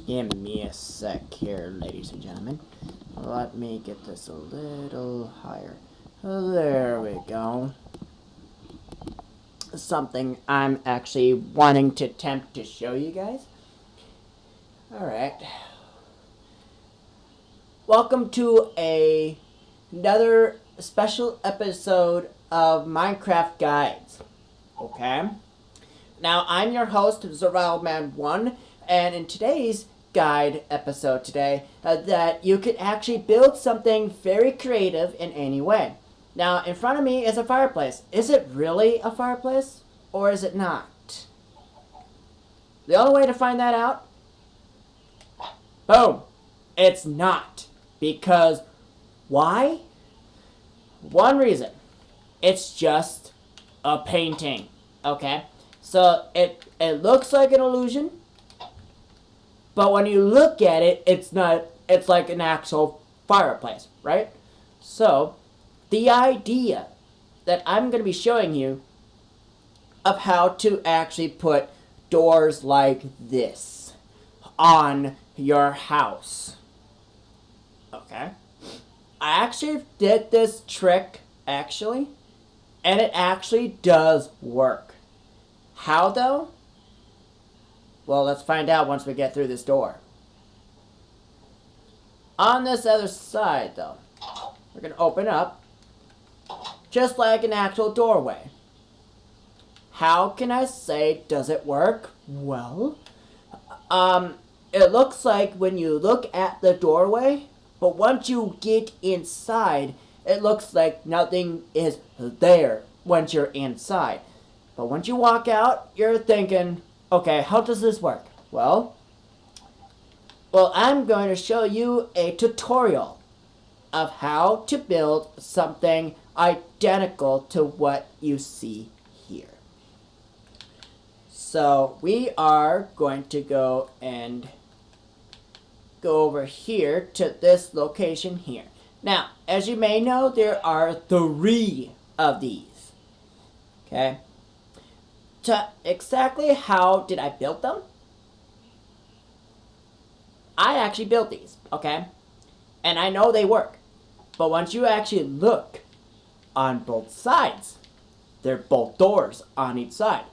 Give me a sec here, ladies and gentlemen. Let me get this a little higher. There we go. Something I'm actually wanting to attempt to show you guys. Alright. Welcome to another special episode of Minecraft Guides. Okay? Now, I'm your host, ZeralMan1, and in today's guide episode today, that you could actually build something very creative in any way. Now, in front of me is a fireplace. Is it really a fireplace, or is it not? The only way to find that out, boom, it's not. Because, why? One reason, it's just a painting, okay? So, it looks like an illusion, but when you look at it, it's not, it's like an actual fireplace, right? So, the idea that I'm going to be showing you of how to actually put doors like this on your house. Okay? I actually did this trick, actually, and it actually does work. How though? Well, let's find out once we get through this door. On this other side, though, we're going to open up just like an actual doorway. How can I say, does it work? Well, it looks like when you look at the doorway, but once you get inside, it looks like nothing is there once you're inside. But once you walk out, you're thinking, okay, how does this work? Well, I'm going to show you a tutorial of how to build something identical to what you see here. So we are going to go over here to this location here. Now, as you may know, there are 3 of these. Okay? Exactly how did I build them? I actually built these, okay? And I know they work. But once you actually look on both sides, they're both doors on each side.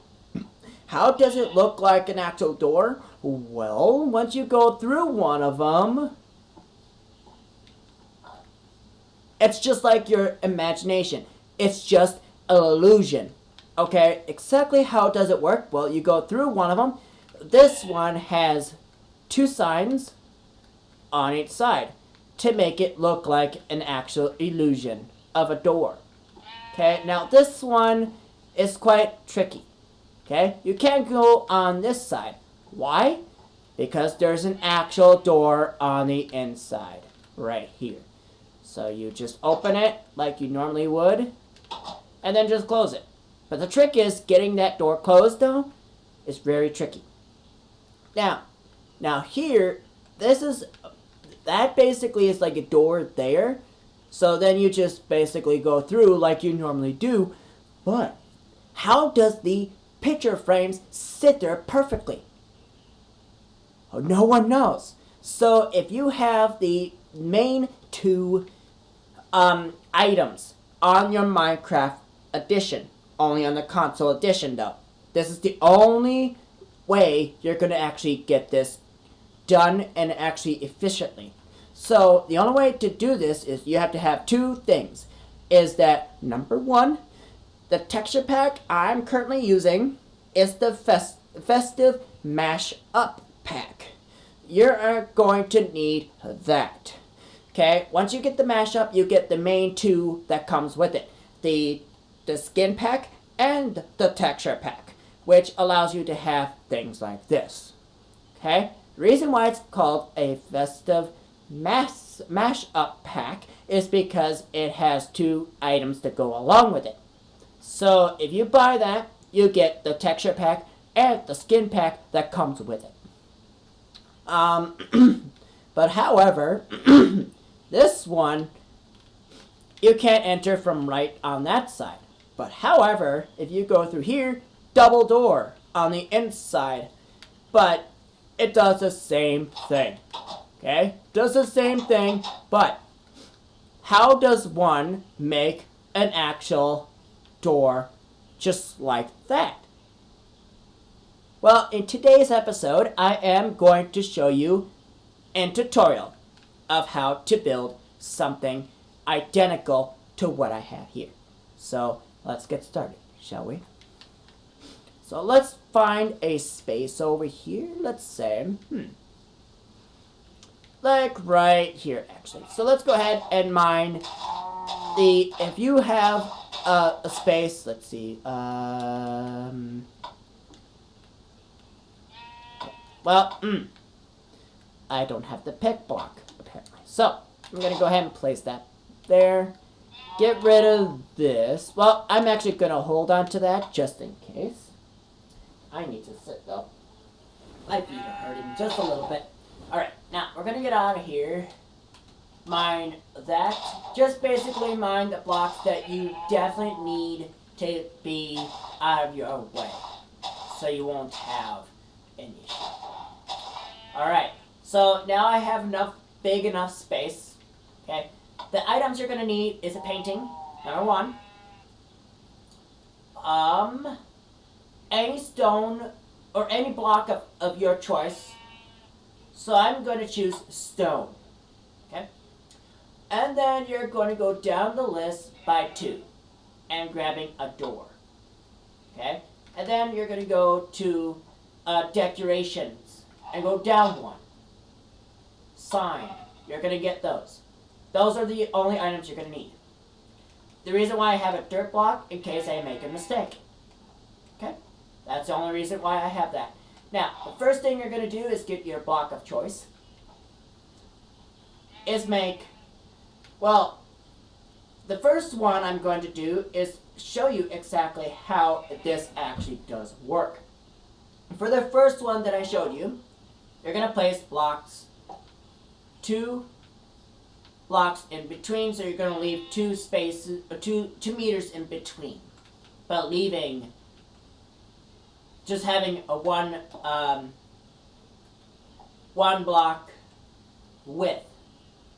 How does it look like an actual door? Well, once you go through one of them, it's just like your imagination. It's just an illusion. Okay, exactly how does it work? Well, you go through one of them. This one has 2 signs on each side to make it look like an actual illusion of a door. Okay, now this one is quite tricky. Okay, you can't go on this side. Why? Because there's an actual door on the inside, right here. So you just open it like you normally would, and then just close it. But the trick is getting that door closed, though, is very tricky. Now here, that basically is like a door there. So then you just basically go through like you normally do. But how does the picture frames sit there perfectly? Oh, no one knows. So if you have the main 2 items on your Minecraft edition, only on the console edition though, this is the only way you're going to actually get this done and actually efficiently. So the only way to do this is you have to have 2 things. Is that number 1, the texture pack I'm currently using is the Festive Mash-Up pack. You're going to need that. Okay, once you get the mashup, you get the main 2 that comes with it. The skin pack and the texture pack, which allows you to have things like this. Okay, the reason why it's called a Festive Mash-Up pack is because it has 2 items that go along with it. So if you buy that, you get the texture pack and the skin pack that comes with it. But however, this one, you can't enter from right on that side. But however, if you go through here, double door on the inside. But it does the same thing. Okay? Does the same thing, but how does one make an actual door just like that? Well, in today's episode, I am going to show you a tutorial of how to build something identical to what I have here. So let's get started, shall we? So let's find a space over here. Let's say, like right here, actually. So let's go ahead and mine if you have a space, let's see, well, I don't have the pick block, apparently. So, I'm going to go ahead and place that there. Get rid of this. Well, I'm actually going to hold on to that just in case. I need to sit, though. My feet are hurting just a little bit. Alright, now, we're going to get out of here. Mine that. Just basically mine the blocks that you definitely need to be out of your way. So you won't have an issue. Alright, so now I have big enough space. Okay, the items you're gonna need is a painting, number one. Any stone or any block of your choice. So I'm going to choose stone. Okay, and then you're going to go down the list by 2 and grabbing a door. Okay, and then you're going to go to decorations. And go down 1. Sign. You're going to get those. Those are the only items you're going to need. The reason why I have a dirt block, in case I make a mistake. Okay? That's the only reason why I have that. Now, the first thing you're going to do is get your block of choice. Well, the first one I'm going to do is show you exactly how this actually does work. For the first one that I showed you, you're going to place blocks, 2 blocks in between, so you're going to leave 2 spaces, 2 meters in between, but leaving, just having a one block width.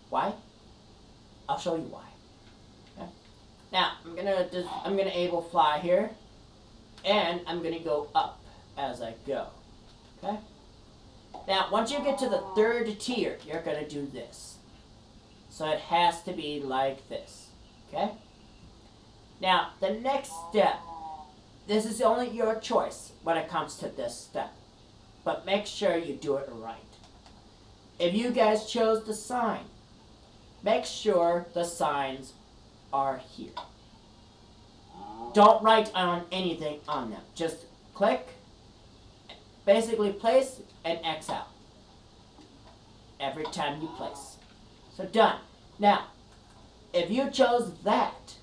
Why? I'll show you why. Okay. Now I'm gonna able fly here, and I'm gonna go up as I go. Okay. Now, once you get to the 3rd tier, you're going to do this. So it has to be like this. Okay? Now, the next step, this is only your choice when it comes to this step. But make sure you do it right. If you guys chose the sign, make sure the signs are here. Don't write on anything on them. Just click, basically place, and X out every time you place. So done. Now, if you chose that,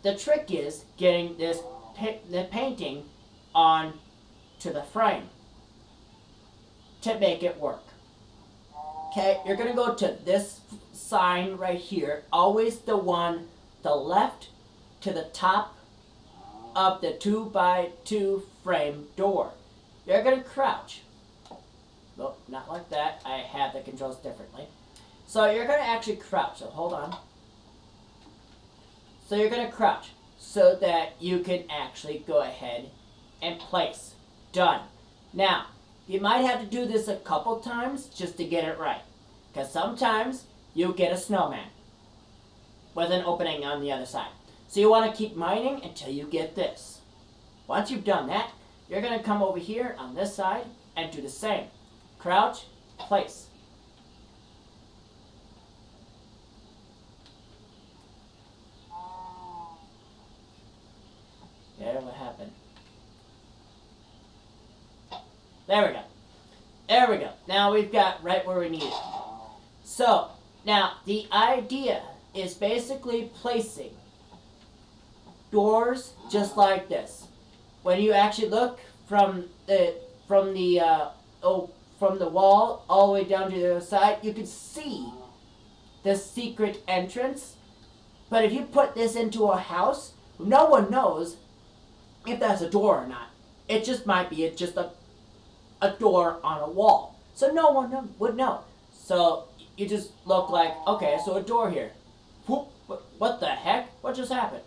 the trick is getting the painting on to the frame to make it work. Okay, you're going to go to this sign right here, always the one, the left to the top of the 2x2 frame door. You're going to crouch. Nope, not like that. I have the controls differently. So you're going to actually crouch. So hold on. So you're going to crouch so that you can actually go ahead and place. Done. Now, you might have to do this a couple times just to get it right. Because sometimes you'll get a snowman with an opening on the other side. So you want to keep mining until you get this. Once you've done that, you're going to come over here on this side and do the same. Crouch, place. Yeah, what happened? There we go. There we go. Now we've got right where we need it. So, now the idea is basically placing doors just like this. When you actually look from the wall all the way down to the other side, you can see the secret entrance. But if you put this into a house, no one knows if that's a door or not. It just might be just a a door on a wall. So no one would know. So you just look like, okay, so a door here. Whoop, what the heck? What just happened?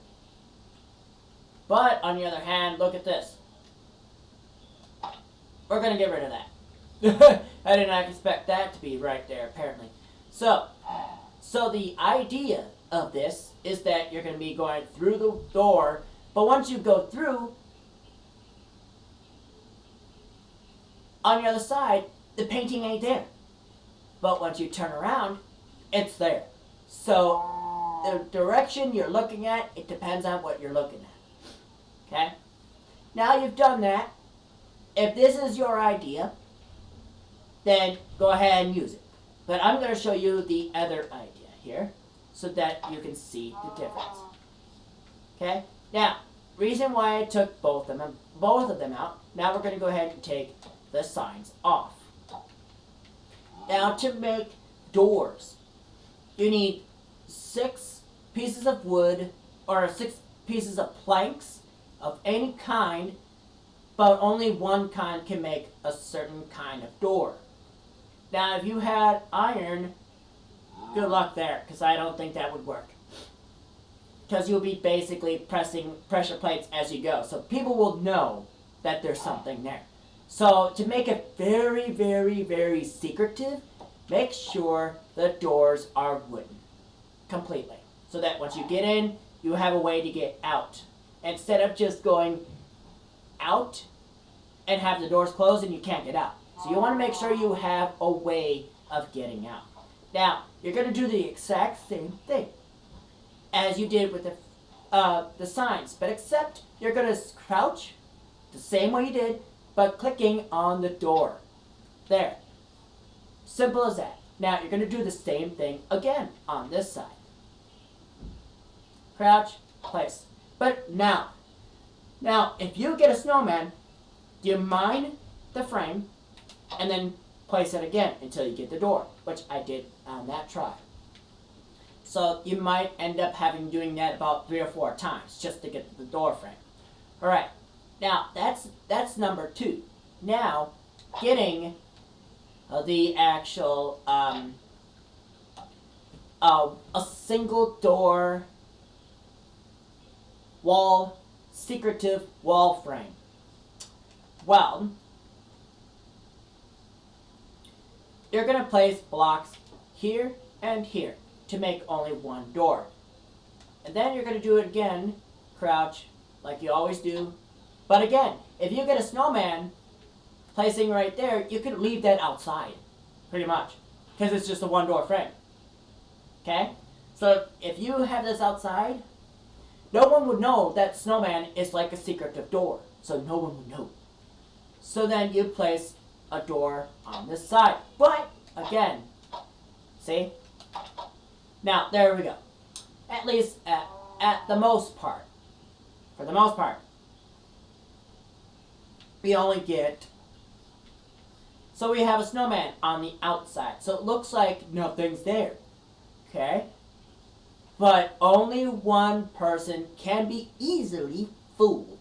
But on the other hand, look at this. We're going to get rid of that. I did not expect that to be right there, apparently. So the idea of this is that you're going to be going through the door, but once you go through, on the other side, the painting ain't there. But once you turn around, it's there. So the direction you're looking at, it depends on what you're looking at. Okay? Now you've done that. If this is your idea, then go ahead and use it. But I'm going to show you the other idea here so that you can see the difference. Okay? Now, reason why I took both of them out, now we're going to go ahead and take the signs off. Now to make doors, you need 6 pieces of wood or 6 pieces of planks of any kind, but only one kind can make a certain kind of door. Now if you had iron, good luck there, because I don't think that would work. Because you'll be basically pressing pressure plates as you go, so people will know that there's something there. So to make it very, very, very secretive, make sure the doors are wooden completely. So that once you get in, you have a way to get out. Instead of just going out and have the doors closed and you can't get out. So you want to make sure you have a way of getting out. Now, you're going to do the exact same thing as you did with the signs, but except you're going to crouch the same way you did, but clicking on the door. There. Simple as that. Now you're going to do the same thing again on this side. Crouch, place. But now if you get a snowman, you mine the frame and then place it again until you get the door, which I did on that try. So you might end up doing that about 3 or 4 times just to get the door frame. Alright. Now, that's number 2. Now, getting the actual, a single door wall, secretive wall frame. Well, you're going to place blocks here and here to make only one door. And then you're going to do it again, crouch, like you always do. But again, if you get a snowman placing right there, you could leave that outside, pretty much, because it's just a one door frame. Okay? So if you have this outside, no one would know that snowman is like a secretive door. So no one would know. So then you place a door on this side. But, again, see? Now, there we go. At least at the most part. For the most part. We only get... So we have a snowman on the outside. So it looks like nothing's there. Okay? But only one person can be easily fooled.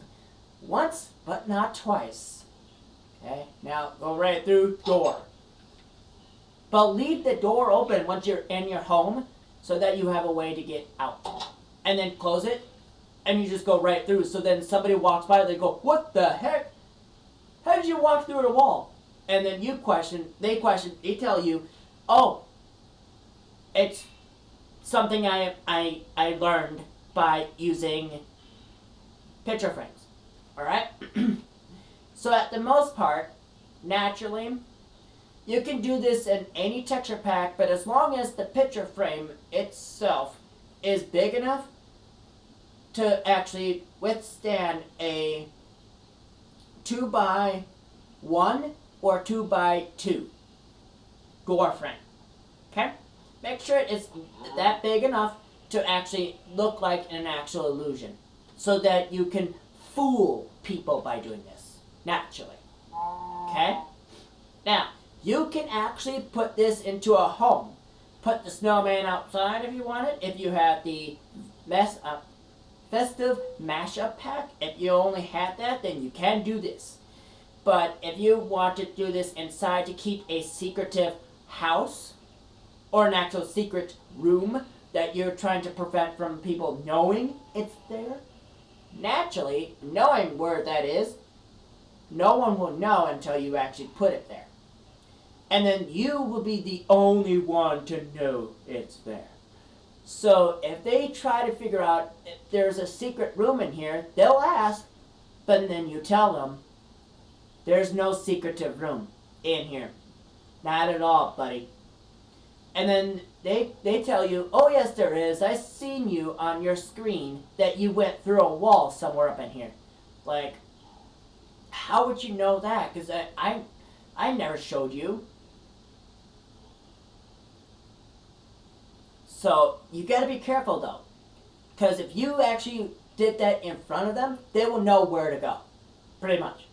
Once, but not twice. Okay? Now, go right through door. But leave the door open once you're in your home so that you have a way to get out. And then close it, and you just go right through. So then somebody walks by, they go, what the heck? How did you walk through the wall? And then you they tell you, oh, it's something I learned by using picture frames. Alright? So at the most part, naturally, you can do this in any texture pack, but as long as the picture frame itself is big enough to actually withstand a 2x1 or 2x2 door frame. Okay? Make sure it's that big enough to actually look like an actual illusion, so that you can fool people by doing this naturally. Okay? Now, you can actually put this into a home. Put the snowman outside if you want it. If you have the festive mashup pack, if you only have that, then you can do this. But if you want to do this inside to keep a secretive house or an actual secret room that you're trying to prevent from people knowing it's there, naturally, knowing where that is, no one will know until you actually put it there. And then you will be the only one to know it's there. So if they try to figure out if there's a secret room in here, they'll ask, but then you tell them, there's no secretive room in here. Not at all, buddy. And then they tell you, oh yes there is, I seen you on your screen that you went through a wall somewhere up in here. Like, how would you know that? Because I never showed you. So you got to be careful though, because if you actually did that in front of them, they will know where to go, pretty much.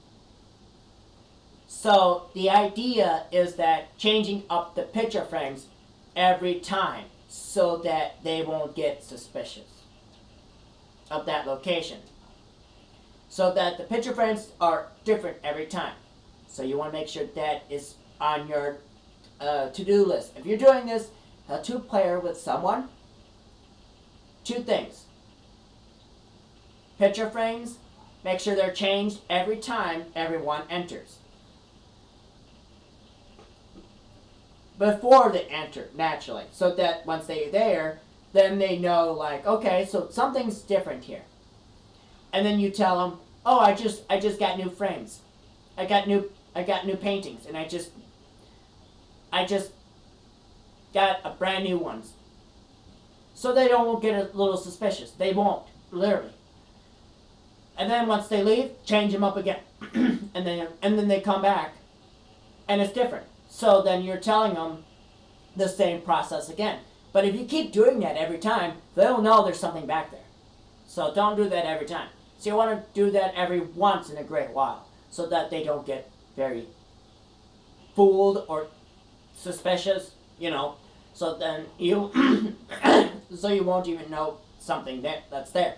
So the idea is that changing up the picture frames every time so that they won't get suspicious of that location. So that the picture frames are different every time. So you want to make sure that is on your to-do list. If you're doing this, a two-player with someone, two things. Picture frames, make sure they're changed every time everyone enters. Before they enter, naturally. So that once they're there, then they know, like, okay, so something's different here. And then you tell them, oh, I just got new frames. I got new paintings, and I just got a brand new ones. So they don't get a little suspicious. They won't, literally. And then once they leave, change them up again. and then they come back, and it's different. So then you're telling them the same process again. But if you keep doing that every time, they'll know there's something back there. So don't do that every time. So you want to do that every once in a great while, so that they don't get very fooled or suspicious, you know. So then you, so you won't even know something that's there.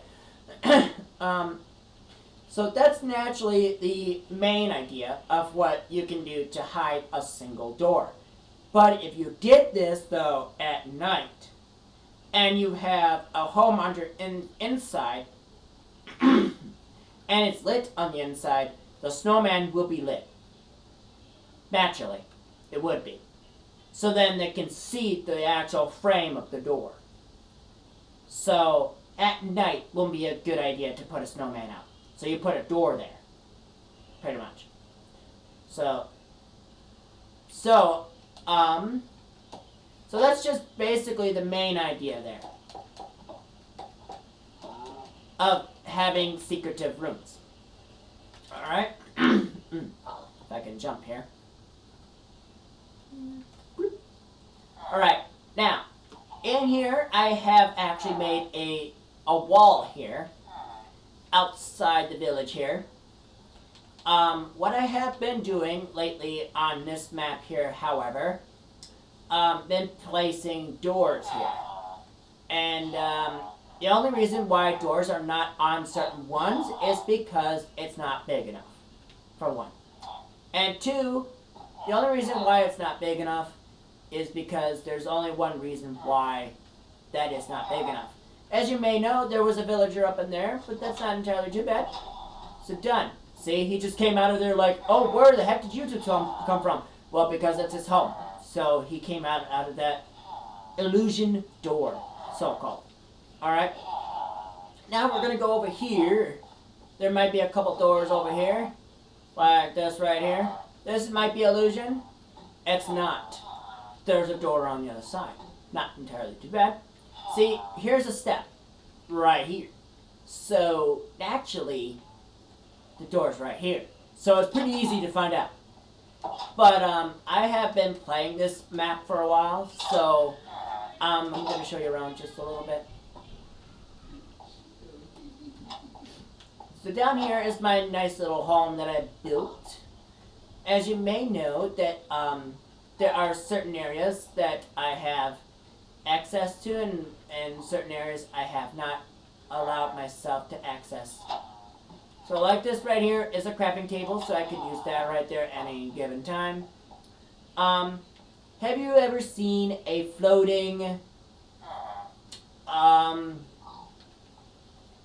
So that's naturally the main idea of what you can do to hide a single door. But if you did this though at night, and you have a home inside, and it's lit on the inside, the snowman will be lit. Naturally, it would be. So then they can see the actual frame of the door. So at night won't be a good idea to put a snowman out. So you put a door there, pretty much. So that's just basically the main idea there of having secretive rooms. Alright? If I can jump here. Alright, now, in here I have actually made a wall here, outside the village here. What I have been doing lately on this map here, however, been placing doors here. And the only reason why doors are not on certain ones is because it's not big enough, for one. And two, the only reason why it's not big enough is because there's only one reason why that is not big enough. As you may know, there was a villager up in there, but that's not entirely too bad. So done. See, he just came out of there like, oh, where the heck did you two come from? Well, because that's his home. So he came out of that illusion door, so-called. Alright? Now we're going to go over here. There might be a couple doors over here, like this right here. This might be illusion. It's not. There's a door on the other side. Not entirely too bad. See, here's a step right here. So, naturally, the door's right here. So it's pretty easy to find out. But I have been playing this map for a while, so I'm going to show you around just a little bit. So down here is my nice little home that I built. As you may know, that there are certain areas that I have access to, and certain areas I have not allowed myself to access. So like this right here is a crafting table, so I can use that right there at any given time. Have you ever seen a floating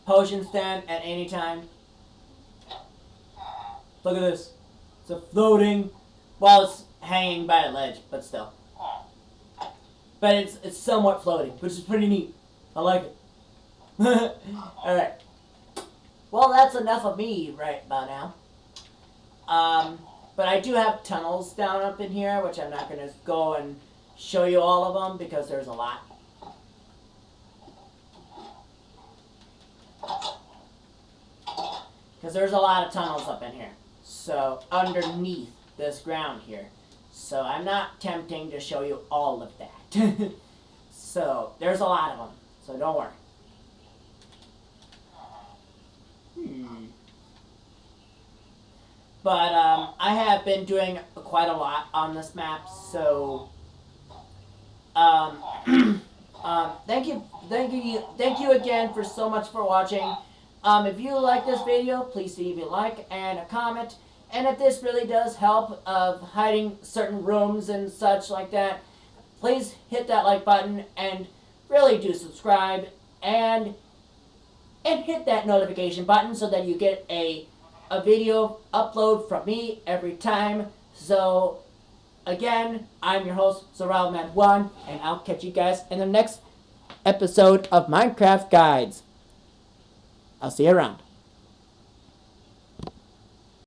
potion stand at any time? Look at this. It's a floating, well, it's hanging by a ledge, but still. But it's somewhat floating, which is pretty neat. I like it. Alright. Well, that's enough of me right about now. But I do have tunnels down up in here, which I'm not going to go and show you all of them because there's a lot. Because there's a lot of tunnels up in here. So, underneath this ground here. So, I'm not tempting to show you all of that. So, there's a lot of them. So, don't worry. But I have been doing quite a lot on this map, so thank you again for so much for watching. If you like this video, please leave a like and a comment. And if this really does help of hiding certain rooms and such like that, please hit that like button and really do subscribe and hit that notification button so that you get a video upload from me every time. So, again, I'm your host, Survivalman1, and I'll catch you guys in the next episode of Minecraft Guides. I'll see you around.